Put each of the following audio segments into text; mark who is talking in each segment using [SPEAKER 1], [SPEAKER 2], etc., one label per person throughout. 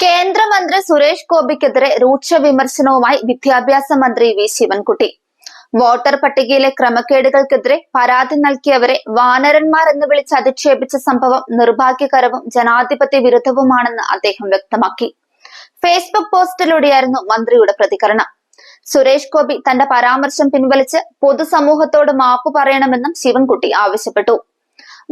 [SPEAKER 1] കേന്ദ്രമന്ത്രി സുരേഷ് ഗോപിക്കെതിരെ രൂക്ഷ വിമർശനവുമായി വിദ്യാഭ്യാസ മന്ത്രി വി ശിവൻകുട്ടി. വോട്ടർ പട്ടികയിലെ ക്രമക്കേടുകൾക്കെതിരെ പരാതി നൽകിയവരെ വാനരന്മാർ എന്ന് വിളിച്ച് അധിക്ഷേപിച്ച സംഭവം നിർഭാഗ്യകരവും ജനാധിപത്യ വിരുദ്ധവുമാണെന്ന് അദ്ദേഹം വ്യക്തമാക്കി. ഫേസ്ബുക്ക് പോസ്റ്റിലൂടെയായിരുന്നു മന്ത്രിയുടെ പ്രതികരണം. സുരേഷ് ഗോപി തന്റെ പരാമർശം പിൻവലിച്ച് പൊതുസമൂഹത്തോട് മാപ്പ് പറയണമെന്നും ശിവൻകുട്ടി ആവശ്യപ്പെട്ടു.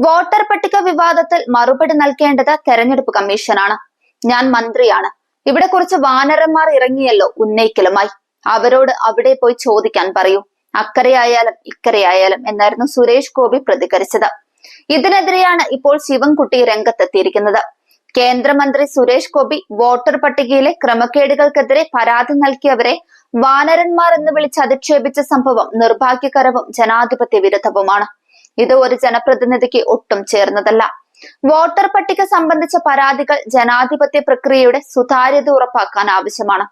[SPEAKER 1] വോട്ടർ പട്ടിക വിവാദത്തിൽ മറുപടി നൽകേണ്ടത് തെരഞ്ഞെടുപ്പ് കമ്മീഷനാണ്. ഞാൻ മന്ത്രിയാണ്. ഇവിടെ കുറച്ച് വാനരന്മാർ ഇറങ്ങിയല്ലോ ഉന്നയിക്കലുമായി. അവരോട് അവിടെ പോയി ചോദിക്കാൻ പറയൂ. അക്കരയായാലും ഇക്കരയായാലും എന്നായിരുന്നു സുരേഷ് ഗോപി പ്രതികരിച്ചത്. ഇതിനെതിരെയാണ് ഇപ്പോൾ ശിവൻകുട്ടി രംഗത്തെത്തിയിരിക്കുന്നത്. കേന്ദ്രമന്ത്രി സുരേഷ് ഗോപി വോട്ടർ പട്ടികയിലെ ക്രമക്കേടുകൾക്കെതിരെ പരാതി നൽകിയവരെ വാനരന്മാർ എന്ന് വിളിച്ച് അധിക്ഷേപിച്ച സംഭവം നിർഭാഗ്യകരവും ജനാധിപത്യ വിരുദ്ധവുമാണ്. ഇത് ഒരു ജനപ്രതിനിധിക്ക് ഒട്ടും ചേർന്നതല്ല. വോട്ടർ പട്ടിക സംബന്ധിച്ച പരാതികൾ ജനാധിപത്യ പ്രക്രിയയുടെ സുതാര്യത ഉറപ്പാക്കാൻ ആവശ്യമാണ്.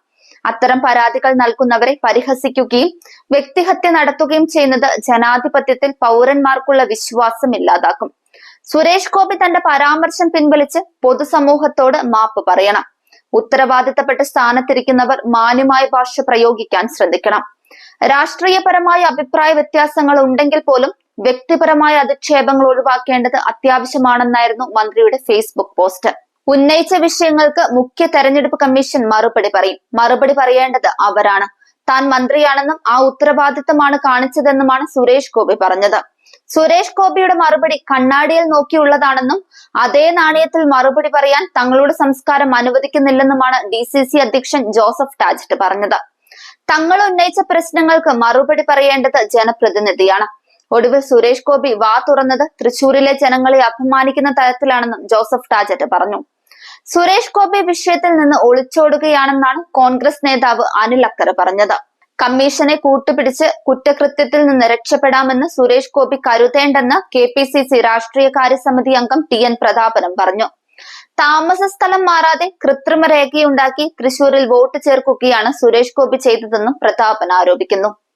[SPEAKER 1] അത്തരം പരാതികൾ നൽകുന്നവരെ പരിഹസിക്കുകയും വ്യക്തിഹത്യ നടത്തുകയും ചെയ്യുന്നത് ജനാധിപത്യത്തിൽ പൗരന്മാർക്കുള്ള വിശ്വാസം ഇല്ലാതാക്കും. സുരേഷ് ഗോപി തന്റെ പരാമർശം പിൻവലിച്ച് പൊതുസമൂഹത്തോട് മാപ്പ് പറയണം. ഉത്തരവാദിത്തപ്പെട്ട സ്ഥാനത്തിരിക്കുന്നവർ മാന്യമായ ഭാഷ പ്രയോഗിക്കാൻ ശ്രദ്ധിക്കണം. രാഷ്ട്രീയപരമായ അഭിപ്രായ വ്യത്യാസങ്ങൾ ഉണ്ടെങ്കിൽ പോലും വ്യക്തിപരമായ അധിക്ഷേപങ്ങൾ ഒഴിവാക്കേണ്ടത് അത്യാവശ്യമാണെന്നായിരുന്നു മന്ത്രിയുടെ ഫേസ്ബുക്ക് പോസ്റ്റ്. ഉന്നയിച്ച വിഷയങ്ങൾക്ക് മുഖ്യ തെരഞ്ഞെടുപ്പ് കമ്മീഷൻ മറുപടി പറയും. മറുപടി പറയേണ്ടത് അവരാണ്. താൻ മന്ത്രിയാണെന്നും ആ ഉത്തരവാദിത്തമാണ് കാണിച്ചതെന്നുമാണ് സുരേഷ് ഗോപി പറഞ്ഞത്. സുരേഷ് ഗോപിയുടെ മറുപടി കണ്ണാടിയിൽ നോക്കിയുള്ളതാണെന്നും അതേ നാണയത്തിൽ മറുപടി പറയാൻ തങ്ങളുടെ സംസ്കാരം അനുവദിക്കുന്നില്ലെന്നുമാണ് DCC അധ്യക്ഷൻ ജോസഫ് ടാജറ്റ് പറഞ്ഞത്. തങ്ങൾ ഉന്നയിച്ച പ്രശ്നങ്ങൾക്ക് മറുപടി പറയേണ്ടത് ജനപ്രതിനിധിയാണ്. ഒടുവിൽ സുരേഷ് ഗോപി വാ തുറന്നത് തൃശൂരിലെ ജനങ്ങളെ അപമാനിക്കുന്ന തരത്തിലാണെന്നും ജോസഫ് ടാജറ്റ് പറഞ്ഞു. സുരേഷ് ഗോപി വിഷയത്തിൽ നിന്ന് ഒളിച്ചോടുകയാണെന്നാണ് കോൺഗ്രസ് നേതാവ് അനിൽ അക്കര പറഞ്ഞത്. കമ്മീഷനെ കൂട്ടുപിടിച്ച് കുറ്റകൃത്യത്തിൽ നിന്ന് രക്ഷപ്പെടാമെന്ന് സുരേഷ് ഗോപി കരുതേണ്ടെന്ന് KPCC രാഷ്ട്രീയകാര്യ സമിതി അംഗം TN പ്രതാപനും പറഞ്ഞു. താമസ സ്ഥലം മാറാതെ കൃത്രിമ രേഖയുണ്ടാക്കി തൃശൂരിൽ വോട്ട് ചേർക്കുകയാണ് സുരേഷ് ഗോപി ചെയ്തതെന്നും പ്രതാപൻ ആരോപിക്കുന്നു.